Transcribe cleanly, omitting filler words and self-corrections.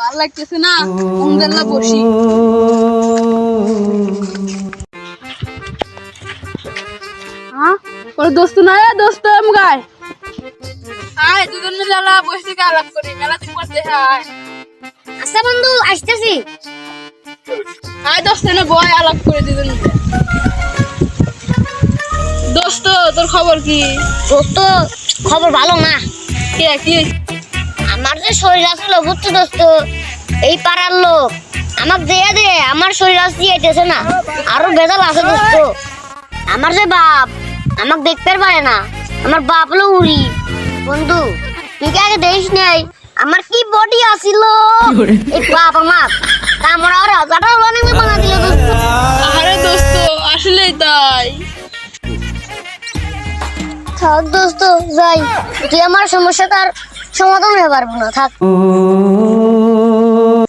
ভালো লাগতেছে না, উমরেল্লা বসি। হ্যাঁ, ওর দোস্ত না রে, দোস্ত আমগায়। আয় দুজন মিলে আলা বসে থেকে আলাপ করি, মেলা দিন পর দেখা আয়। আচ্ছা বন্ধু, আসতেছি। আয় দোস্ত না বয়, আলাপ করে দুজন মিলে। দোস্ত তোর খবর কি? দোস্ত খবর ভালো না। কি? আমার যে শরীর আসলো বুঝছো দোস্ত, এই পাড়ার লোক আমাকে দিয়ে দে, আমার শরীর আসতে যাইতেছে না, আরো বেজাল আছে দোস্ত। আমার যে বাপ আমাকে দেখতে পারে না, আমার বাপ হলো উড়ি। বন্ধু তুই কি আগে দেখিস নাই আমার কি বডি আসিল? এই বাপ আমার কামড়া ওরা হাজারটা অনেক বানা দিল দোস্ত। আরে দোস্ত আসলেই তাই। থাক দোস্ত যাই, তুই আমার সমস্যাটার সমাধান হয়ে পারবো না, থাক।